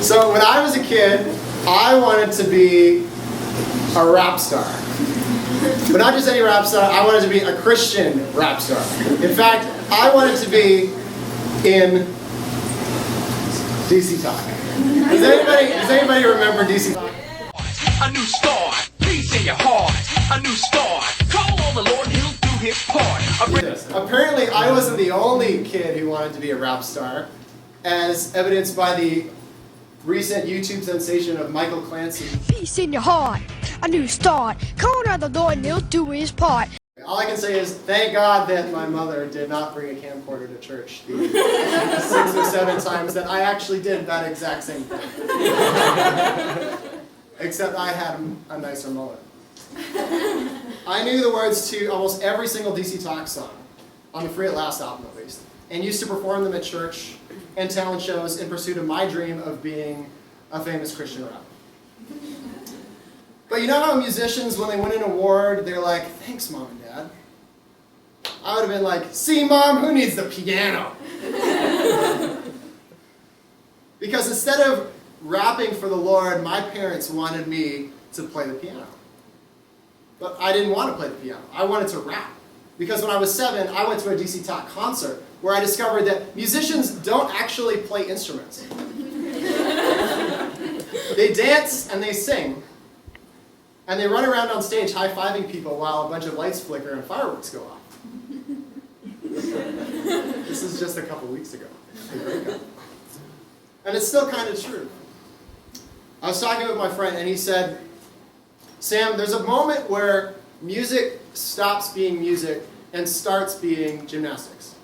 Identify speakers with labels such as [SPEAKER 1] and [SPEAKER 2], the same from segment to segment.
[SPEAKER 1] So when I was a kid, I wanted to be a rap star. But not just any rap star, I wanted to be a Christian rap star. In fact, I wanted to be in DC Talk. Does anybody remember DC Talk?
[SPEAKER 2] A new star, peace in your heart. A new star, call on the Lord, he'll do his part.
[SPEAKER 1] Apparently, I wasn't the only kid who wanted to be a rap star, as evidenced by the recent YouTube sensation of Michael Clancy.
[SPEAKER 3] Peace in your heart, a new start. Call on the Lord and he'll do his part.
[SPEAKER 1] All I can say is, thank God that my mother did not bring a camcorder to church the 6 or 7 times that I actually did that exact same thing. Except I had a nicer mullet. I knew the words to almost every single DC Talk song, on the Free at Last album at least, and used to perform them at church and talent shows in pursuit of my dream of being a famous Christian rapper. But you know how musicians, when they win an award, they're like, thanks, Mom and Dad. I would have been like, see, Mom, who needs the piano? Because instead of rapping for the Lord, my parents wanted me to play the piano. But I didn't want to play the piano. I wanted to rap. Because when I was 7, I went to a DC Talk concert where I discovered that musicians don't actually play instruments. They dance and they sing. And they run around on stage high-fiving people while a bunch of lights flicker and fireworks go off. This is just a couple weeks ago. And it's still kind of true. I was talking with my friend and he said, Sam, there's a moment where music stops being music and starts being gymnastics.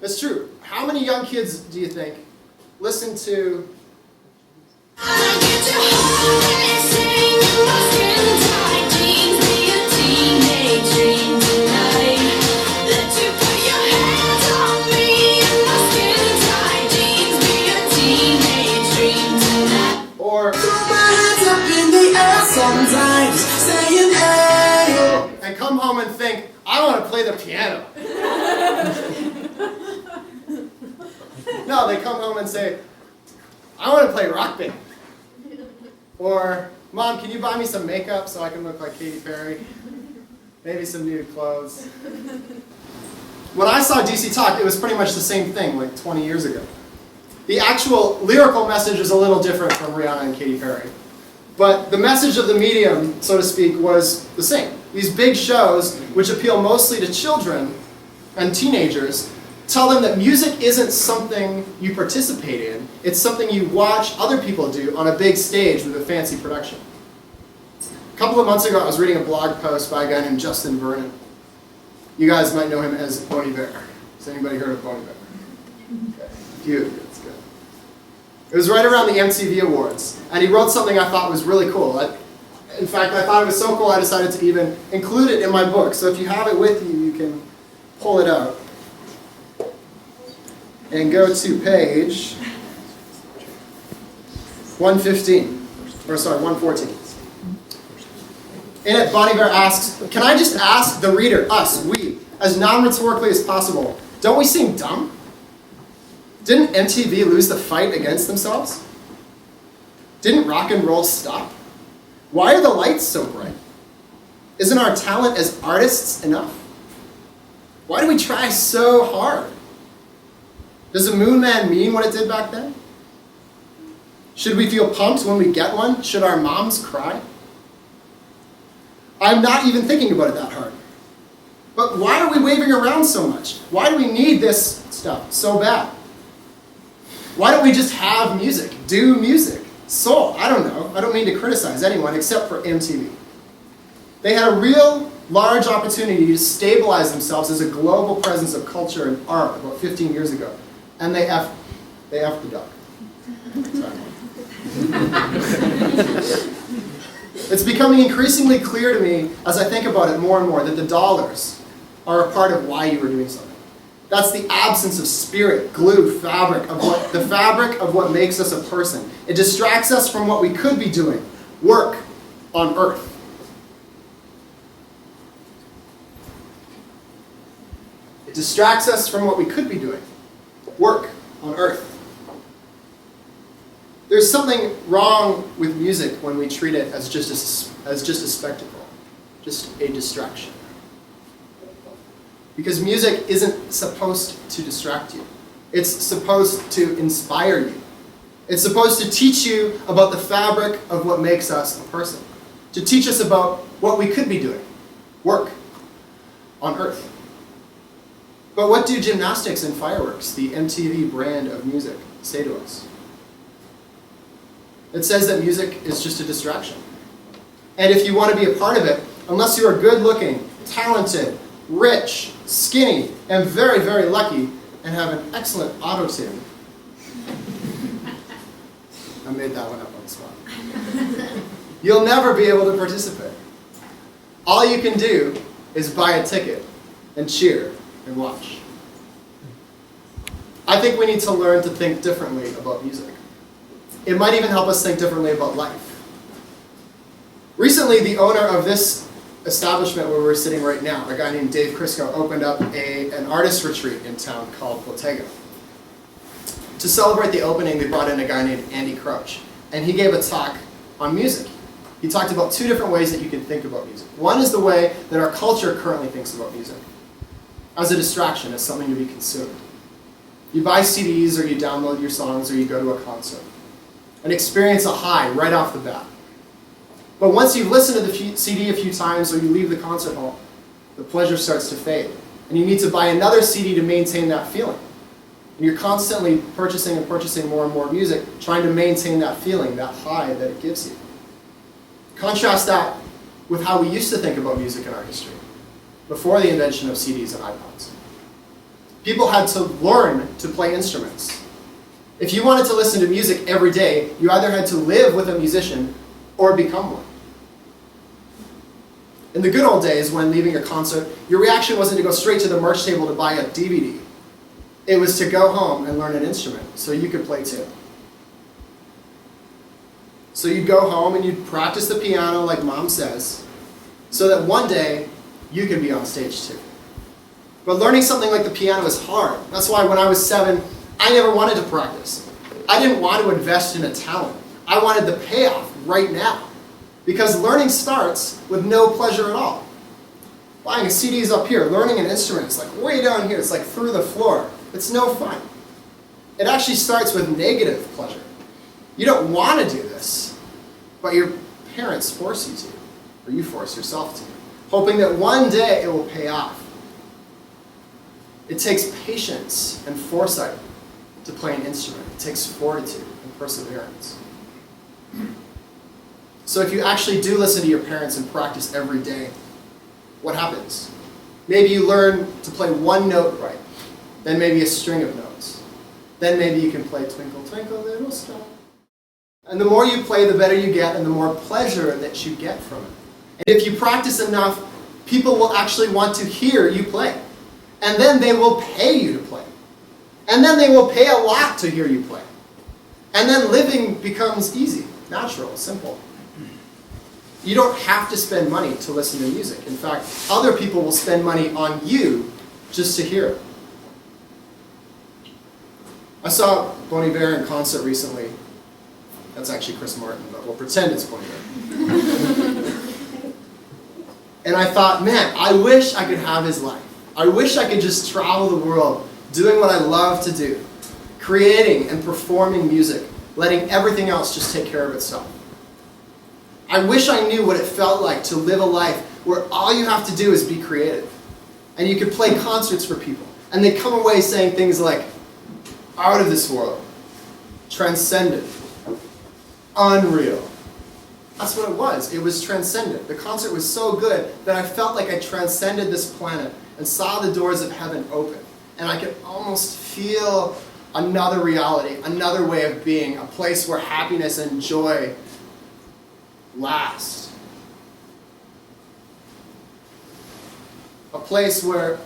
[SPEAKER 1] That's true. How many young kids do you think listen to and come home and think, I want to play the piano. No, they come home and say, I want to play rock band. Or, Mom, can you buy me some makeup so I can look like Katy Perry? Maybe some new clothes. When I saw DC Talk, it was pretty much the same thing, like 20 years ago. The actual lyrical message is a little different from Rihanna and Katy Perry. But the message of the medium, so to speak, was the same. These big shows, which appeal mostly to children and teenagers, tell them that music isn't something you participate in, it's something you watch other people do on a big stage with a fancy production. A couple of months ago, I was reading a blog post by a guy named Justin Vernon. You guys might know him as Bon Iver. Has anybody heard of Bon Iver? Okay. A few of you, that's good. It was right around the MTV Awards, and he wrote something I thought was really cool. In fact, I thought it was so cool I decided to even include it in my book. So if you have it with you, you can pull it out and go to page 115, or sorry, 114. In it, Bon Iver asks, can I just ask the reader, us, we, as non-rhetorically as possible, don't we seem dumb? Didn't MTV lose the fight against themselves? Didn't rock and roll stop? Why are the lights so bright? Isn't our talent as artists enough? Why do we try so hard? Does the Moon Man mean what it did back then? Should we feel pumped when we get one? Should our moms cry? I'm not even thinking about it that hard. But why are we waving around so much? Why do we need this stuff so bad? Why don't we just have music, do music, soul? I don't know. I don't mean to criticize anyone except for MTV. They had a real large opportunity to stabilize themselves as a global presence of culture and art about 15 years ago. And they effed the duck. It's becoming increasingly clear to me as I think about it more and more that the dollars are a part of why you were doing something. That's the absence of spirit, glue, the fabric of what makes us a person. It distracts us from what we could be doing, work on earth. It distracts us from what we could be doing, work on earth. There's something wrong with music when we treat it as just a spectacle, just a distraction. Because music isn't supposed to distract you. It's supposed to inspire you. It's supposed to teach you about the fabric of what makes us a person. To teach us about what we could be doing, work, on Earth. But what do gymnastics and fireworks, the MTV brand of music, say to us? It says that music is just a distraction. And if you want to be a part of it, unless you are good-looking, talented, rich, skinny, and very, very lucky, and have an excellent auto-tune. I made that one up on the spot. You'll never be able to participate. All you can do is buy a ticket and cheer and watch. I think we need to learn to think differently about music. It might even help us think differently about life. Recently, the owner of this establishment where we're sitting right now, a guy named Dave Crisco, opened up an artist retreat in town called Bottega. To celebrate the opening, they brought in a guy named Andy Crouch, and he gave a talk on music. He talked about two different ways that you can think about music. One is the way that our culture currently thinks about music, as a distraction, as something to be consumed. You buy CDs, or you download your songs, or you go to a concert, and experience a high right off the bat. But once you've listened to the CD a few times, or you leave the concert hall, the pleasure starts to fade, and you need to buy another CD to maintain that feeling. And you're constantly purchasing and purchasing more and more music, trying to maintain that feeling, that high that it gives you. Contrast that with how we used to think about music in our history, before the invention of CDs and iPods. People had to learn to play instruments. If you wanted to listen to music every day, you either had to live with a musician or become one. In the good old days, when leaving a concert, your reaction wasn't to go straight to the merch table to buy a DVD. It was to go home and learn an instrument so you could play too. So you'd go home and you'd practice the piano like Mom says, so that one day you could be on stage too. But learning something like the piano is hard. That's why when I was 7, I never wanted to practice. I didn't want to invest in a talent. I wanted the payoff right now. Because learning starts with no pleasure at all. Buying a CD is up here. Learning an instrument is like way down here. It's like through the floor. It's no fun. It actually starts with negative pleasure. You don't want to do this, but your parents force you to, or you force yourself to, hoping that one day it will pay off. It takes patience and foresight to play an instrument. It takes fortitude and perseverance. So if you actually do listen to your parents and practice every day, what happens? Maybe you learn to play one note right, then maybe a string of notes. Then maybe you can play Twinkle, Twinkle, Little Star. And the more you play, the better you get, and the more pleasure that you get from it. And if you practice enough, people will actually want to hear you play. And then they will pay you to play. And then they will pay a lot to hear you play. And then living becomes easy, natural, simple. You don't have to spend money to listen to music. In fact, other people will spend money on you just to hear it. I saw Bon Iver in concert recently. That's actually Chris Martin, but we'll pretend it's Bon Iver. And I thought, man, I wish I could have his life. I wish I could just travel the world doing what I love to do, creating and performing music, letting everything else just take care of itself. I wish I knew what it felt like to live a life where all you have to do is be creative. And you could play concerts for people. And they come away saying things like, out of this world, transcendent, unreal. That's what it was. It was transcendent. The concert was so good that I felt like I transcended this planet and saw the doors of heaven open. And I could almost feel another reality, another way of being, a place where happiness and joy last. A place where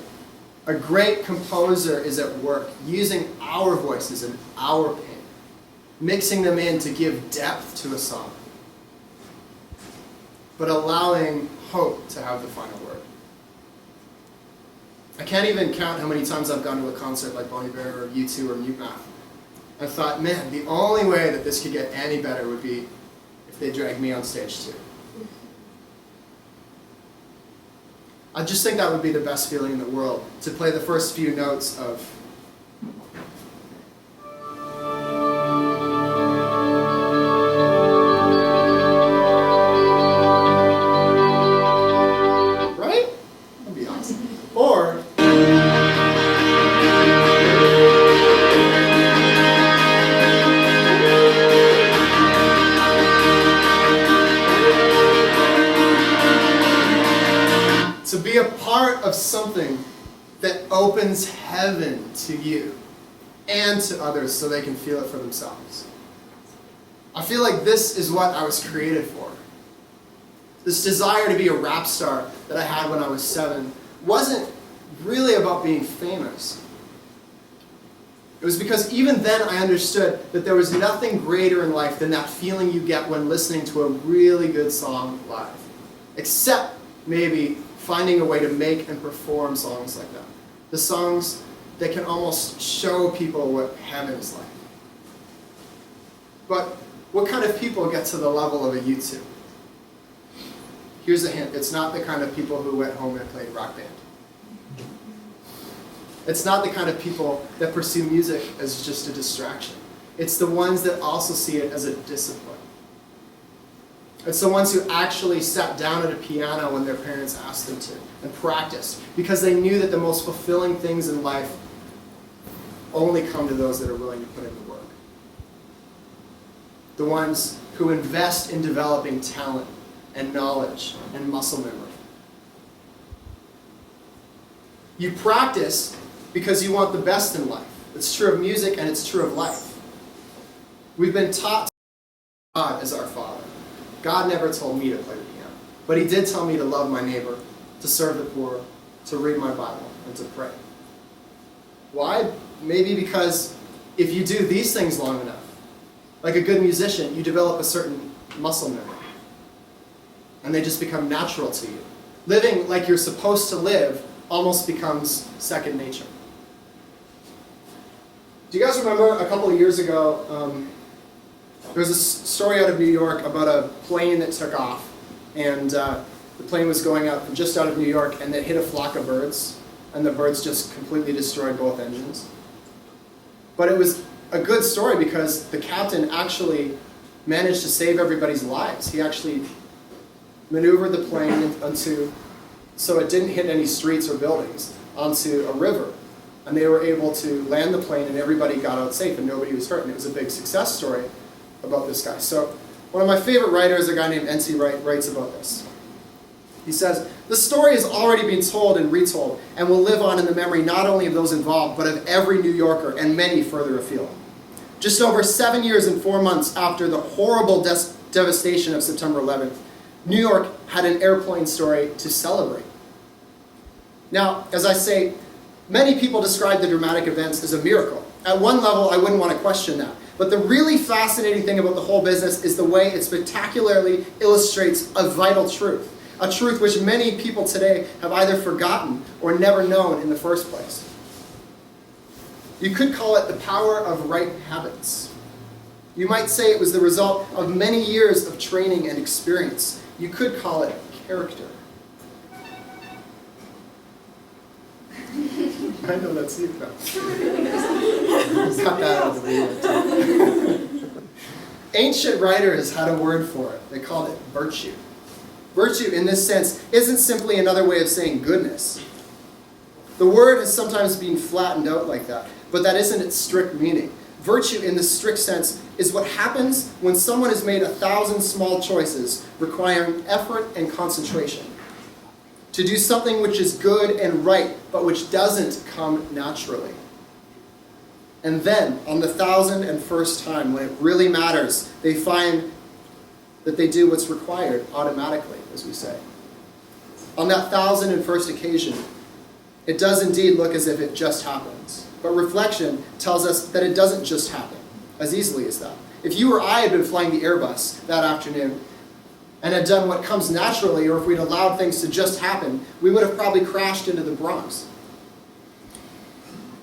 [SPEAKER 1] a great composer is at work, using our voices and our pain, mixing them in to give depth to a song, but allowing hope to have the final word. I can't even count how many times I've gone to a concert like Bon Iver or U2 or Mute Math, I thought, man, the only way that this could get any better would be if they dragged me on stage too. I just think that would be the best feeling in the world, to play the first few notes of right? That'd be awesome. Or to be a part of something that opens heaven to you and to others so they can feel it for themselves. I feel like this is what I was created for. This desire to be a rap star that I had when I was 7 wasn't really about being famous. It was because even then I understood that there was nothing greater in life than that feeling you get when listening to a really good song live. Except maybe finding a way to make and perform songs like that. The songs that can almost show people what heaven is like. But what kind of people get to the level of a YouTube? Here's a hint. It's not the kind of people who went home and played Rock Band. It's not the kind of people that pursue music as just a distraction. It's the ones that also see it as a discipline. It's the ones who actually sat down at a piano when their parents asked them to and practiced because they knew that the most fulfilling things in life only come to those that are willing to put in the work. The ones who invest in developing talent and knowledge and muscle memory. You practice because you want the best in life. It's true of music and it's true of life. We've been taught God as our Father. God never told me to play the piano, but He did tell me to love my neighbor, to serve the poor, to read my Bible, and to pray. Why? Maybe because if you do these things long enough, like a good musician, you develop a certain muscle memory, and they just become natural to you. Living like you're supposed to live almost becomes second nature. Do you guys remember a couple of years ago, there was a story out of New York about a plane that took off, and the plane was going out just out of New York, and it hit a flock of birds, and the birds just completely destroyed both engines. But it was a good story because the captain actually managed to save everybody's lives. He actually maneuvered the plane so it didn't hit any streets or buildings, onto a river. And they were able to land the plane, and everybody got out safe, and nobody was hurt. And it was a big success story about this guy. So one of my favorite writers, a guy named N.T. Wright, writes about this. He says, "The story has already been told and retold and will live on in the memory not only of those involved, but of every New Yorker and many further afield. Just over 7 years and 4 months after the horrible devastation of September 11th, New York had an airplane story to celebrate." Now, as I say, many people describe the dramatic events as a miracle. At one level, I wouldn't want to question that. But the really fascinating thing about the whole business is the way it spectacularly illustrates a vital truth. A truth which many people today have either forgotten or never known in the first place. You could call it the power of right habits. You might say it was the result of many years of training and experience. You could call it character. I know that's you, though. Cut that out of the video. Ancient writers had a word for it. They called it virtue. Virtue, in this sense, isn't simply another way of saying goodness. The word has sometimes been flattened out like that, but that isn't its strict meaning. Virtue, in the strict sense, is what happens when someone has made 1,000 small choices requiring effort and concentration to do something which is good and right, but which doesn't come naturally. And then, on the 1,001st time, when it really matters, they find that they do what's required automatically, as we say. On that 1,001st occasion, it does indeed look as if it just happens. But reflection tells us that it doesn't just happen as easily as that. If you or I had been flying the Airbus that afternoon and had done what comes naturally, or if we'd allowed things to just happen, we would have probably crashed into the Bronx.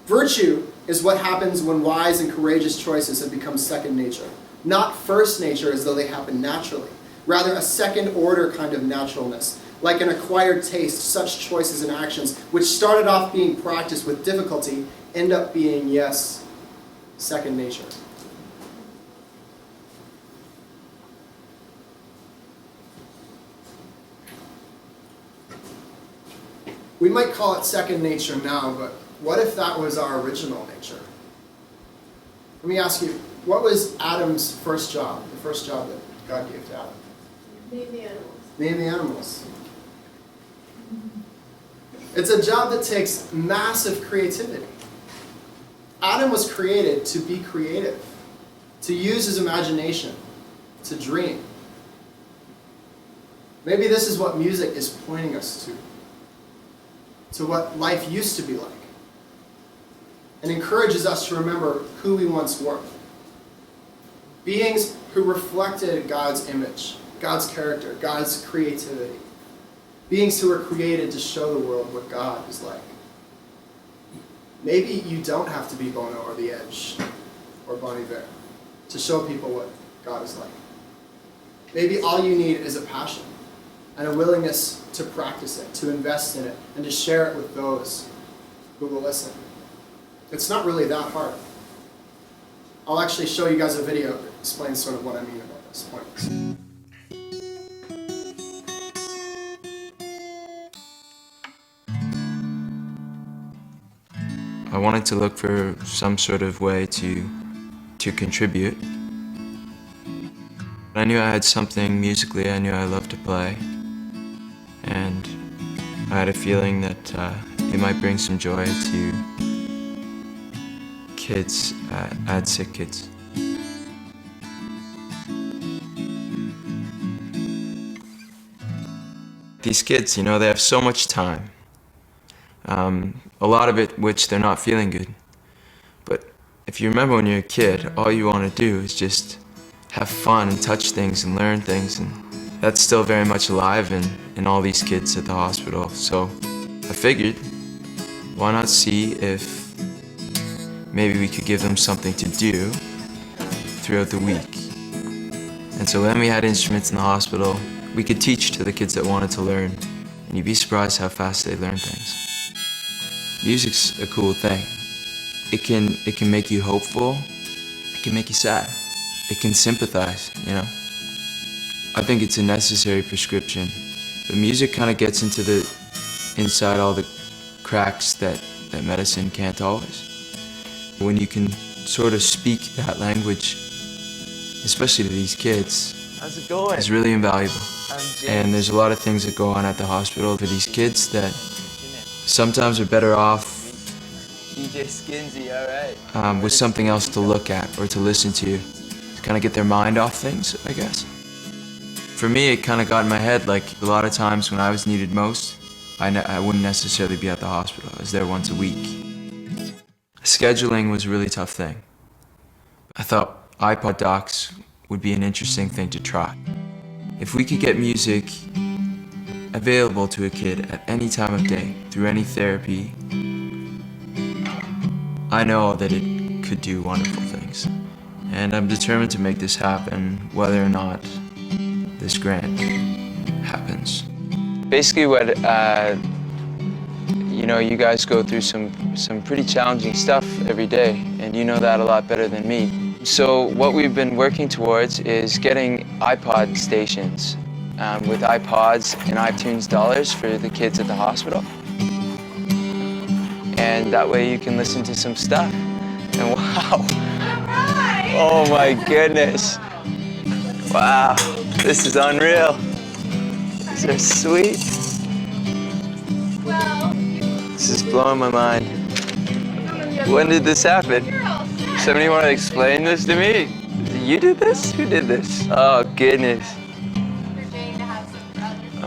[SPEAKER 1] Virtue is what happens when wise and courageous choices have become second nature. Not first nature as though they happen naturally. Rather, a second-order kind of naturalness. Like an acquired taste, such choices and actions, which started off being practiced with difficulty, end up being, yes, second nature. We might call it second nature now, but what if that was our original nature? Let me ask you, what was Adam's first job, the first job that God gave to Adam?
[SPEAKER 4] Name the animals.
[SPEAKER 1] Name the animals. It's a job that takes massive creativity. Adam was created to be creative, to use his imagination, to dream. Maybe this is what music is pointing us to what life used to be like, and encourages us to remember who we once were. Beings who reflected God's image, God's character, God's creativity. Beings who were created to show the world what God is like. Maybe you don't have to be Bono or The Edge or Bon Iver to show people what God is like. Maybe all you need is a passion and a willingness to practice it, to invest in it, and to share it with those who will listen. It's not really that hard. I'll actually show you guys a video that explains sort of what I mean about this point.
[SPEAKER 5] I wanted to look for some sort of way to contribute. I knew I had something musically I knew I loved to play, and I had a feeling that it might bring some joy to kids at Sick Kids. These kids, you know, they have so much time. A lot of it which they're not feeling good. But if you remember when you're a kid, all you want to do is just have fun and touch things and learn things, and that's still very much alive in all these kids at the hospital. So I figured, why not see if maybe we could give them something to do throughout the week. And so when we had instruments in the hospital, we could teach to the kids that wanted to learn, and you'd be surprised how fast they learn things. Music's a cool thing. It can make you hopeful, it can make you sad, it can sympathize, you know. I think it's a necessary prescription, but music kind of gets inside all the cracks that medicine can't always. When you can sort of speak that language, especially to these kids,
[SPEAKER 6] how's it going?
[SPEAKER 5] it's really invaluable.
[SPEAKER 6] I'm James.
[SPEAKER 5] And there's a lot of things that go on at the hospital for these kids that sometimes are better off
[SPEAKER 6] DJ Skinsy, alright.
[SPEAKER 5] with something else to look at or to listen to kind of get their mind off things, I guess. For me, it kind of got in my head, like a lot of times when I was needed most, I wouldn't necessarily be at the hospital. I was there once a week. Scheduling was a really tough thing. I thought iPod docs would be an interesting thing to try. If we could get music available to a kid at any time of day, through any therapy, I know that it could do wonderful things. And I'm determined to make this happen, whether or not this grant happens. Basically what, you know, you guys go through some pretty challenging stuff every day, and you know that a lot better than me. So what we've been working towards is getting iPod stations with iPods and iTunes dollars for the kids at the hospital. And that way you can listen to some stuff. And wow, oh my goodness. Wow, this is unreal. These are sweet. This is blowing my mind. When did this happen? Somebody want to explain this to me? You did this? Who did this? Oh goodness.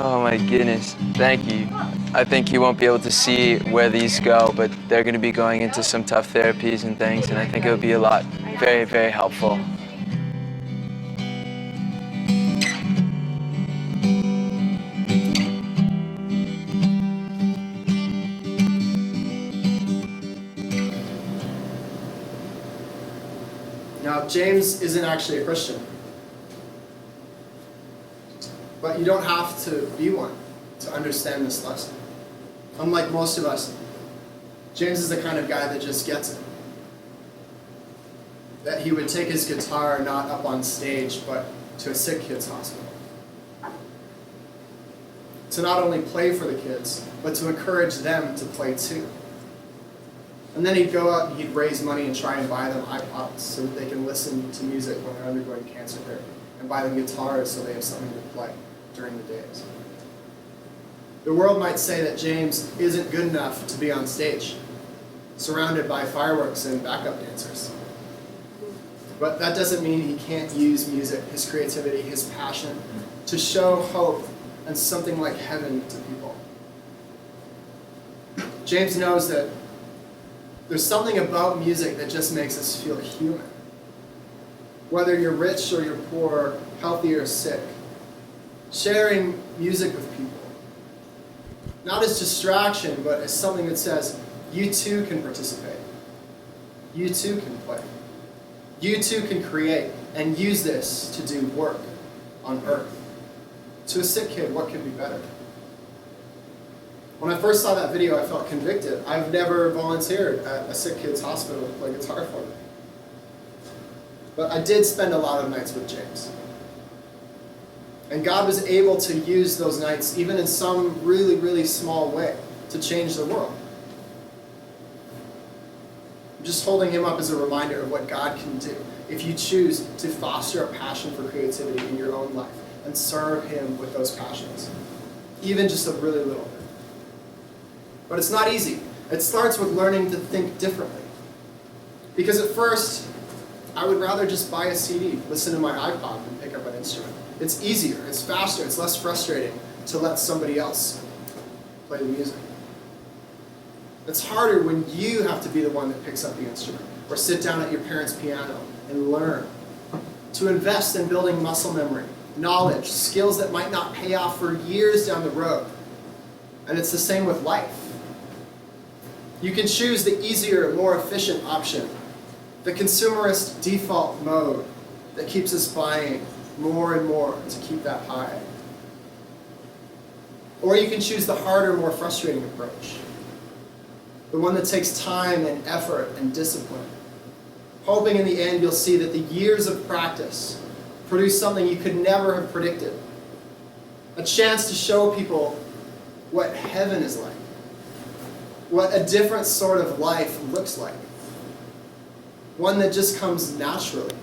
[SPEAKER 5] Oh my goodness, thank you. I think you won't be able to see where these go, but they're going to be going into some tough therapies and things, and I think it'll be a lot, very, very helpful.
[SPEAKER 1] Now, James isn't actually a Christian, but you don't have to be one to understand this lesson. Unlike most of us, James is the kind of guy that just gets it. That he would take his guitar not up on stage, but to a sick kid's hospital. To not only play for the kids, but to encourage them to play too. And then he'd go out and he'd raise money and try and buy them iPods so that they can listen to music when they're undergoing cancer therapy, and buy them guitars so they have something to play during the days. The world might say that James isn't good enough to be on stage, surrounded by fireworks and backup dancers. But that doesn't mean he can't use music, his creativity, his passion, to show hope and something like heaven to people. James knows that there's something about music that just makes us feel human. Whether you're rich or you're poor, healthy or sick, sharing music with people, not as distraction, but as something that says, you too can participate. You too can play. You too can create and use this to do work on earth. To a sick kid, what could be better? When I first saw that video, I felt convicted. I've never volunteered at a sick kid's hospital to play guitar for them. But I did spend a lot of nights with James. And God was able to use those nights, even in some really, really small way, to change the world. I'm just holding him up as a reminder of what God can do if you choose to foster a passion for creativity in your own life and serve him with those passions, even just a really little bit. But it's not easy. It starts with learning to think differently. Because at first, I would rather just buy a CD, listen to my iPod, and pick up an instrument. It's easier, it's faster, it's less frustrating to let somebody else play the music. It's harder when you have to be the one that picks up the instrument, or sit down at your parents' piano and learn. To invest in building muscle memory, knowledge, skills that might not pay off for years down the road. And it's the same with life. You can choose the easier, more efficient option, the consumerist default mode that keeps us buying more and more to keep that high. Or you can choose the harder, more frustrating approach, the one that takes time and effort and discipline, hoping in the end you'll see that the years of practice produce something you could never have predicted, a chance to show people what heaven is like, what a different sort of life looks like, one that just comes naturally,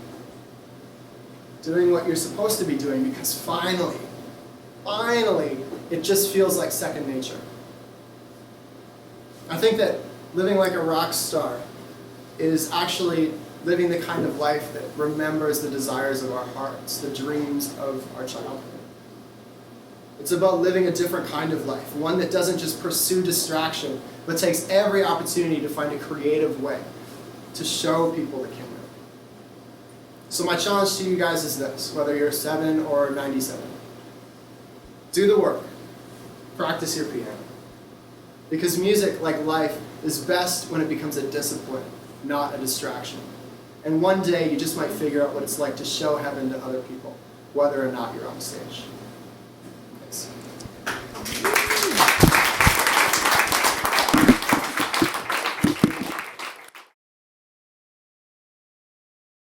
[SPEAKER 1] doing what you're supposed to be doing because finally, it just feels like second nature. I think that living like a rock star is actually living the kind of life that remembers the desires of our hearts, the dreams of our childhood. It's about living a different kind of life, one that doesn't just pursue distraction, but takes every opportunity to find a creative way to show people the kingdom. So my challenge to you guys is this, whether you're 7 or 97. Do the work. Practice your piano. Because music, like life, is best when it becomes a discipline, not a distraction. And one day you just might figure out what it's like to show heaven to other people, whether or not you're on stage.